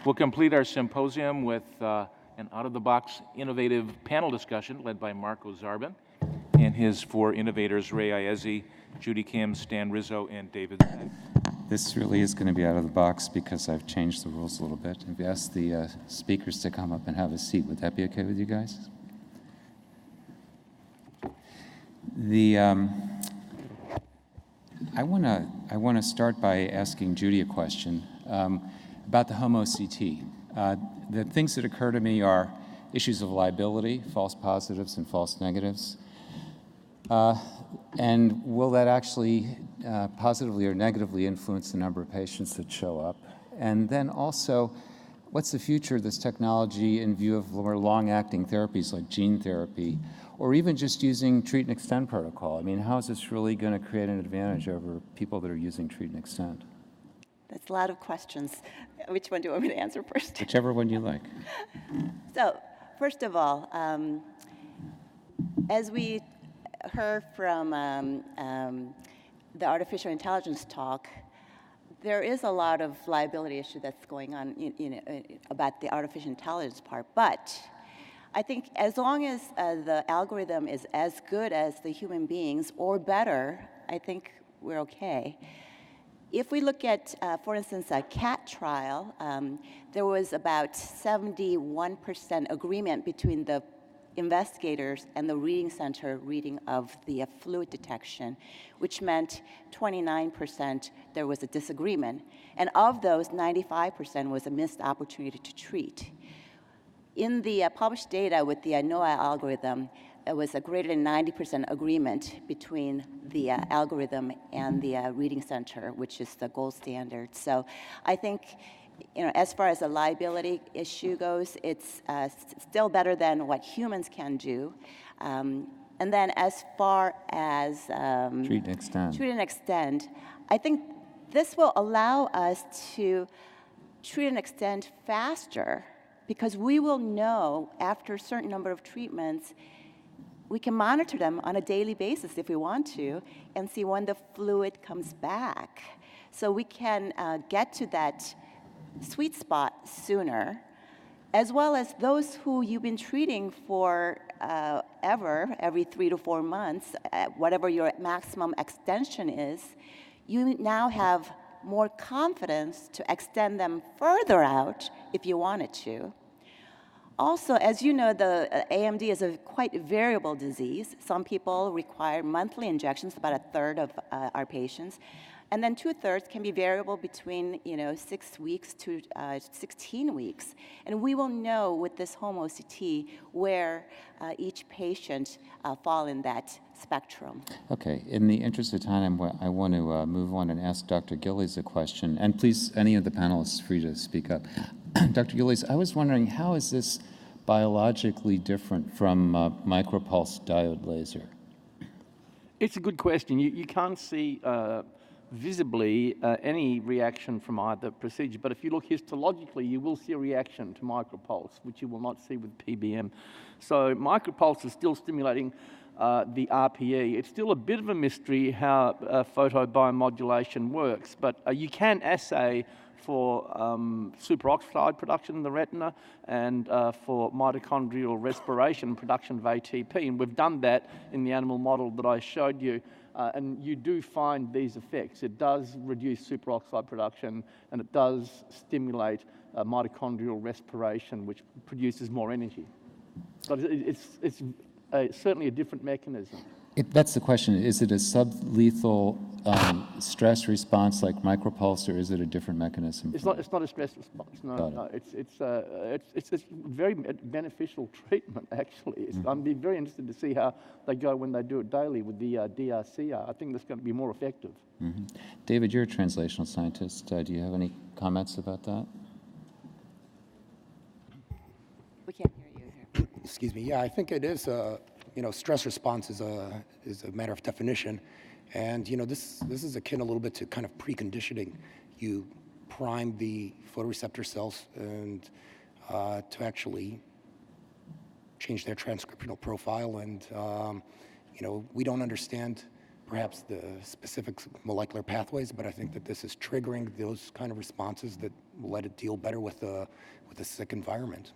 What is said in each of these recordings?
We'll complete our symposium with an out-of-the-box innovative panel discussion led by Marco Zarbin and his four innovators, Ray Iezzi, Judy Kim, Stan Rizzo, and David Zag. This really is going to be out of the box because I've changed the rules a little bit. I've asked the speakers to come up and have a seat. Would that be okay with you guys? I want to start by asking Judy a question about the Homo CT. The things that occur to me are issues of liability, false positives and false negatives. And will that actually positively or negatively influence the number of patients that show up? And then also, what's the future of this technology in view of more long-acting therapies like gene therapy, or even just using treat and extend protocol? I mean, how is this really going to create an advantage over people that are using treat and extend? That's a lot of questions. Which one do you want me to answer first? Whichever one you like. So, first of all, as we heard from the artificial intelligence talk, there is a lot of liability issue that's going on about the artificial intelligence part. But I think as long as the algorithm is as good as the human beings or better, I think we're okay. If we look at, for instance, a CAT trial, there was about 71% agreement between the investigators and the reading center reading of the fluid detection, which meant 29% there was a disagreement. And of those, 95% was a missed opportunity to treat. In the published data with the NOAA algorithm, it was a greater than 90% agreement between the algorithm and the reading center, which is the gold standard. So I think, as far as the liability issue goes, it's still better than what humans can do. And then as far as treat and extend, I think this will allow us to treat and extend faster, because we will know after a certain number of treatments, we can monitor them on a daily basis if we want to and see when the fluid comes back. So we can get to that sweet spot sooner, as well as those who you've been treating for every 3 to 4 months, whatever your maximum extension is, you now have more confidence to extend them further out if you wanted to. Also, as you know, the AMD is a quite variable disease. Some people require monthly injections, about a third of our patients. And then 2/3 can be variable between 6 weeks to 16 weeks. And we will know with this Homo CT where each patient fall in that spectrum. Okay, in the interest of time, I want to move on and ask Dr. Gillies a question. And please, any of the panelists, free to speak up. Dr. Gillies, I was wondering, how is this biologically different from micropulse diode laser? It's a good question. You can't see visibly any reaction from either procedure, but if you look histologically, you will see a reaction to micropulse, which you will not see with PBM. So micropulse is still stimulating the RPE. It's still a bit of a mystery how photobiomodulation works, but you can assay for superoxide production in the retina and for mitochondrial respiration production of ATP. And we've done that in the animal model that I showed you. And you do find these effects. It does reduce superoxide production, and it does stimulate mitochondrial respiration, which produces more energy. But it's certainly a different mechanism. That's the question. Is it a sublethal stress response like micropulse, or is it a different mechanism? It's not a stress response. No. It's a very beneficial treatment, actually. I'm very interested to see how they go when they do it daily with the DRCR. I think that's going to be more effective. Mm-hmm. David, you're a translational scientist. Do you have any comments about that? We can't hear you here. Excuse me. Yeah, I think it is. Stress response is a matter of definition, and this is akin a little bit to kind of preconditioning. You prime the photoreceptor cells and to actually change their transcriptional profile, and we don't understand perhaps the specific molecular pathways, but I think that this is triggering those kind of responses that will let it deal better with the sick environment.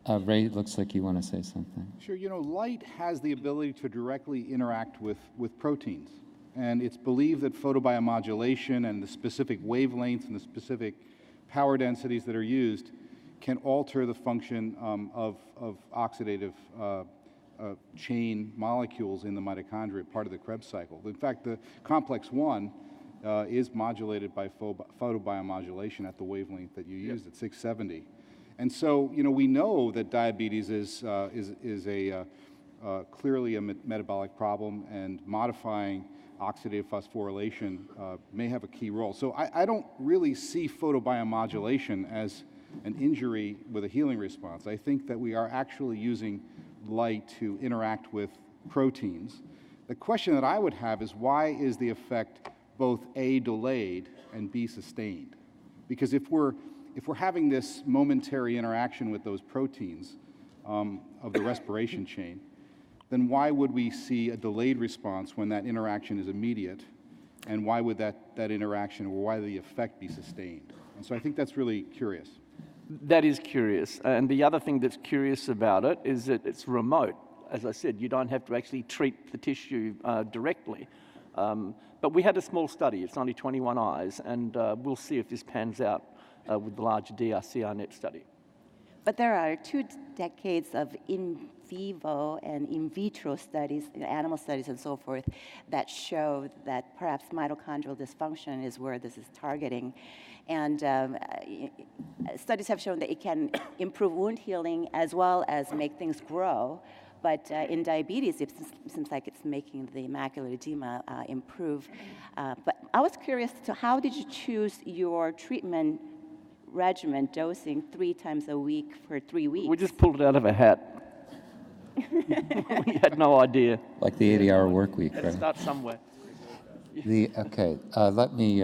Ray, it looks like you want to say something. Sure. You know, light has the ability to directly interact with proteins. And it's believed that photobiomodulation and the specific wavelengths and the specific power densities that are used can alter the function of oxidative chain molecules in the mitochondria, part of the Krebs cycle. In fact, the complex 1 is modulated by photobiomodulation at the wavelength that you used at 670. And so, you know, we know that diabetes is clearly a metabolic problem, and modifying oxidative phosphorylation may have a key role. So I don't really see photobiomodulation as an injury with a healing response. I think that we are actually using light to interact with proteins. The question that I would have is, why is the effect both A, delayed, and B, sustained? Because if we're having this momentary interaction with those proteins of the respiration chain, then why would we see a delayed response when that interaction is immediate? And why would that interaction, or why the effect, be sustained? And so I think that's really curious. That is curious. And the other thing that's curious about it is that it's remote. As I said, you don't have to actually treat the tissue directly. But we had a small study. It's only 21 eyes, and we'll see if this pans out with the larger DRCR-NET study. But there are 2 decades of in vivo and in vitro studies, animal studies and so forth, that show that perhaps mitochondrial dysfunction is where this is targeting. And studies have shown that it can improve wound healing as well as make things grow. But in diabetes, it seems like it's making the macular edema improve. But I was curious to how did you choose your treatment regimen, dosing 3 times a week for 3 weeks? We just pulled it out of a hat. We had no idea. Like the 80-hour work week, Let's right? start somewhere. Let me,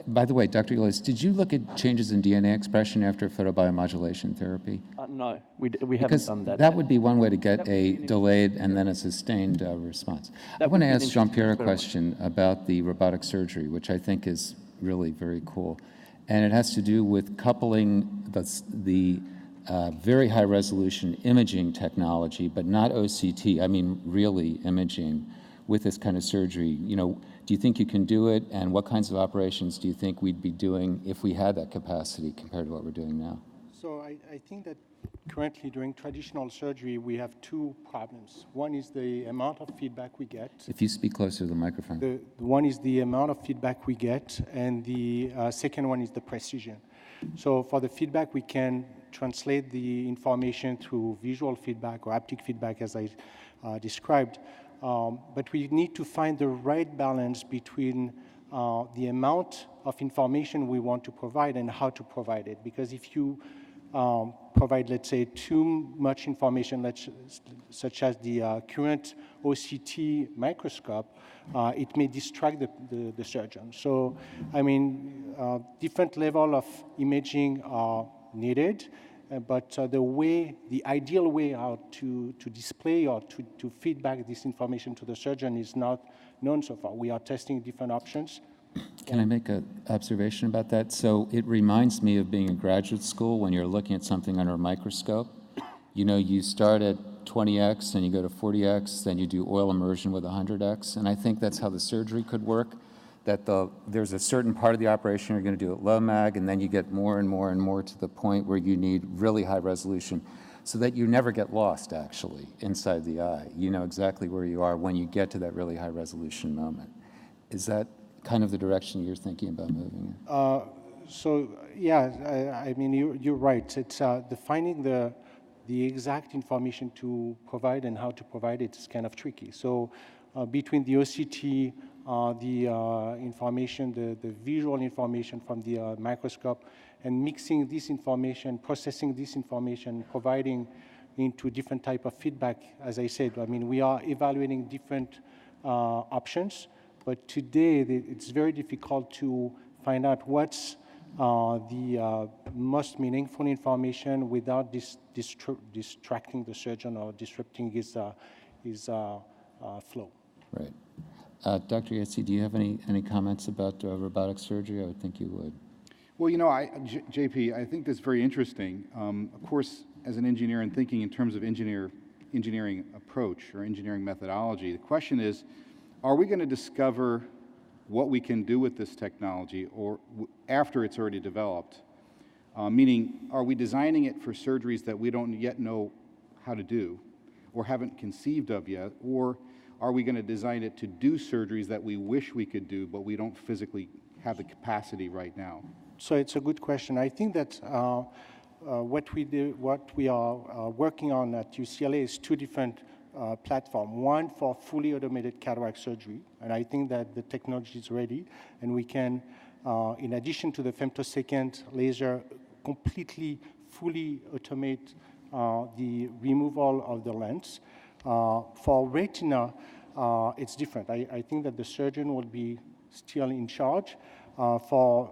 by the way, Dr. Ulis, did you look at changes in DNA expression after photobiomodulation therapy? No, we haven't Because done that. that would be one way to get a delayed and then a sustained response. I want to ask Jean-Pierre a question about the robotic surgery, which I think is really very cool. And it has to do with coupling the very high-resolution imaging technology, but not OCT, I mean really imaging, with this kind of surgery. You know, do you think you can do it, and what kinds of operations do you think we'd be doing if we had that capacity compared to what we're doing now? So I think that currently during traditional surgery, we have 2 problems. One is the amount of feedback we get. If you speak closer to the microphone. The one is the amount of feedback we get, and the second one is the precision. So for the feedback, we can translate the information through visual feedback or haptic feedback, as I described. But we need to find the right balance between the amount of information we want to provide and how to provide it. Because if you provide, let's say, too much information, such as the current OCT microscope, it may distract the surgeon. So, I mean, different level of imaging are needed, but the ideal way how to display or to feedback this information to the surgeon is not known so far. We are testing different options. Can I make an observation about that? So it reminds me of being in graduate school when you're looking at something under a microscope. You know, you start at 20x, then you go to 40x, then you do oil immersion with 100x. And I think that's how the surgery could work, that there's a certain part of the operation you're going to do at low mag, and then you get more and more and more to the point where you need really high resolution so that you never get lost, actually, inside the eye. You know exactly where you are when you get to that really high resolution moment. Is that kind of the direction you're thinking about moving in? So yeah, I mean you're right. It's defining the exact information to provide and how to provide it is kind of tricky. So between the OCT, the information, the visual information from the microscope, and mixing this information, processing this information, providing into different type of feedback. As I said, I mean we are evaluating different options. But today, it's very difficult to find out what's the most meaningful information without distracting the surgeon or disrupting his flow. Right. Dr. Yetzi, do you have any comments about robotic surgery? I would think you would. Well, you know, JP, I think that's very interesting. Of course, as an engineer and thinking in terms of engineering approach or engineering methodology, the question is, are we going to discover what we can do with this technology or after it's already developed? Meaning, are we designing it for surgeries that we don't yet know how to do or haven't conceived of yet, or are we going to design it to do surgeries that we wish we could do, but we don't physically have the capacity right now? So it's a good question. I think that what we are working on at UCLA is two different platforms. One for fully automated cataract surgery, and I think that the technology is ready, and we can, in addition to the femtosecond laser, completely, fully automate the removal of the lens. For retina, it's different. I think that the surgeon will be still in charge. For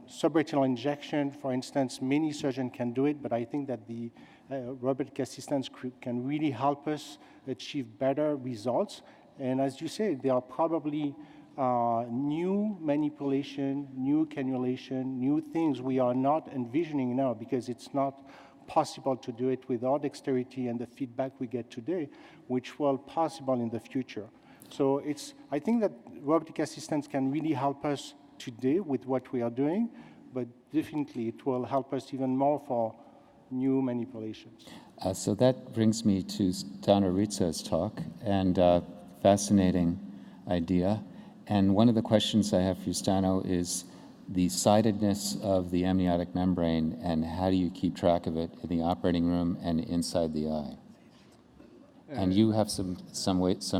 subretinal injection, for instance, many surgeons can do it, but I think that the robotic assistants can really help us achieve better results. And as you say, there are probably new manipulation, new cannulation, new things we are not envisioning now because it's not possible to do it with our dexterity and the feedback we get today, which will possible in the future. So I think that robotic assistants can really help us today with what we are doing, but definitely it will help us even more for new manipulations. So that brings me to Donna Rizzo's talk, and fascinating idea. And one of the questions I have for you, Stano, is the sidedness of the amniotic membrane, and how do you keep track of it in the operating room and inside the eye? And you have some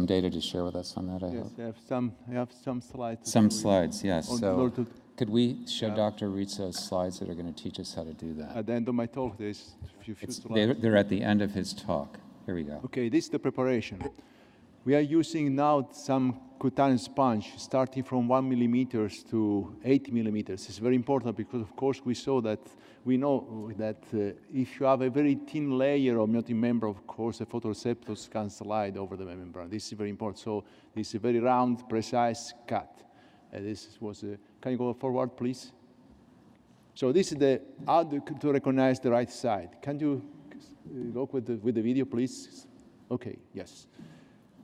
data to share with us on that, I hope? Yes, I have some slides. Some slides, yes. So to, could we show Dr. Rizzo's slides that are going to teach us how to do that? at the end of my talk, there's a few slides. They're at the end of his talk. Here we go. Okay, this is the preparation. We are using now some cutaneous sponge starting from 1 millimeter to 8 millimeters. It's very important because, of course, we know that if you have a very thin layer of amniotic membrane, of course, the photoreceptors can slide over the membrane. This is very important. So this is a very round, precise cut. Can you go forward, please? So this is how to recognize the right side. Can you go with the video, please? Okay, yes.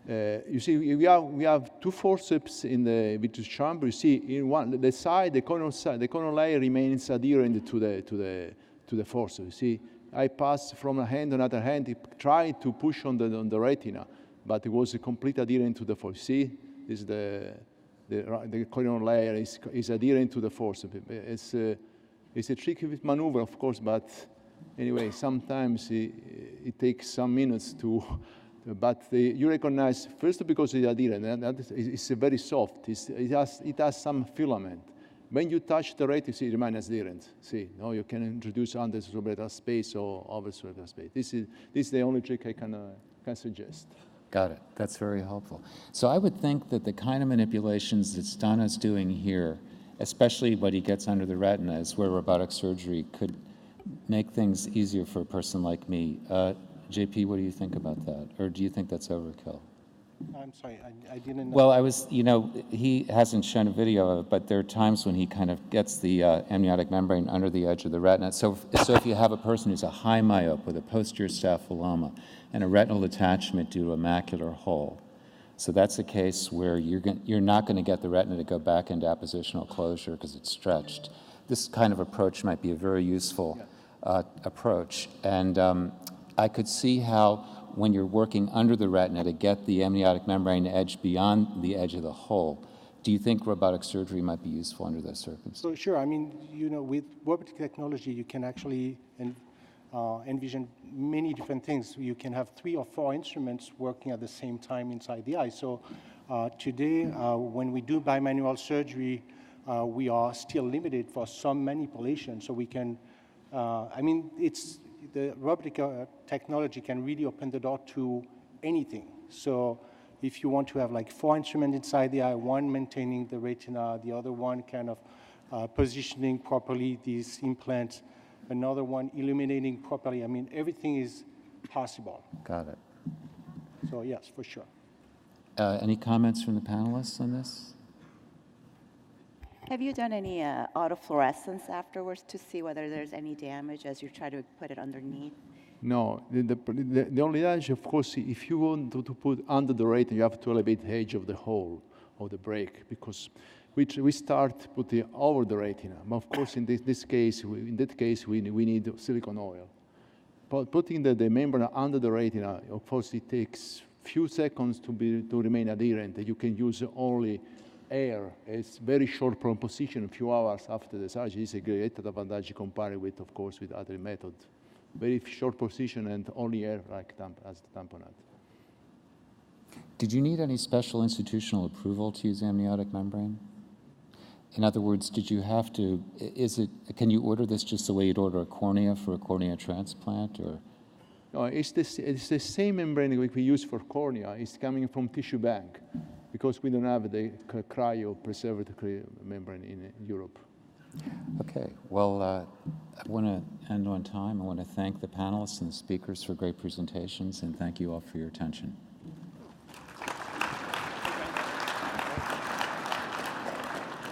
You see, we have two forceps in the vitreous chamber. You see, in the side, the corneal layer remains adherent to the forceps. You see, I pass from a hand to another hand, try to push on the retina, but it was a complete adherent to the forceps. See, this is the corneal layer is adherent to the forceps. It's a tricky maneuver, of course, but anyway, sometimes it takes some minutes to. But you recognize, first because it's adherent, and it's very soft. It has some filament. When you touch the retina, it remains adherent. See, now you can introduce under sublethal space or over sublethal space. This is the only trick I can suggest. Got it. That's very helpful. So I would think that the kind of manipulations that Stano's doing here, especially what he gets under the retina, is where robotic surgery could make things easier for a person like me. JP, what do you think about that? Or do you think that's overkill? I'm sorry, I didn't know. Well, he hasn't shown a video of it, but there are times when he kind of gets the amniotic membrane under the edge of the retina. So if you have a person who's a high myope with a posterior staphyloma and a retinal detachment due to a macular hole, so that's a case where you're not going to get the retina to go back into appositional closure because it's stretched. This kind of approach might be a very useful approach. And I could see how when you're working under the retina to get the amniotic membrane edge beyond the edge of the hole, do you think robotic surgery might be useful under those circumstances? So sure, I mean, with robotic technology, you can actually envision many different things. You can have 3 or 4 instruments working at the same time inside the eye. So today, when we do bimanual surgery, we are still limited for some manipulation. So we can, the robotic technology can really open the door to anything. So if you want to have like 4 instruments inside the eye, one maintaining the retina, the other one kind of positioning properly these implants, another one illuminating properly, everything is possible. Got it. So yes, for sure. Any comments from the panelists on this? Have you done any autofluorescence afterwards to see whether there's any damage as you try to put it underneath? No, the only damage, of course, if you want to put under the retina, you have to elevate the edge of the hole of the break, because we start putting over the retina. But of course, in that case, we need silicone oil. But putting the membrane under the retina, of course, it takes few seconds to remain adherent. You can use only air. It's very short position, a few hours after the surgery. It's a great advantage compared with, of course, with other methods. Very short position and only air like as the tamponade. Did you need any special institutional approval to use amniotic membrane? In other words, did you have to, can you order this just the way you'd order a cornea for a cornea transplant, or? No, it's the same membrane we use for cornea. It's coming from tissue bank, because we don't have the cryo-preserved membrane in Europe. Okay, well, I want to end on time. I want to thank the panelists and the speakers for great presentations, and thank you all for your attention.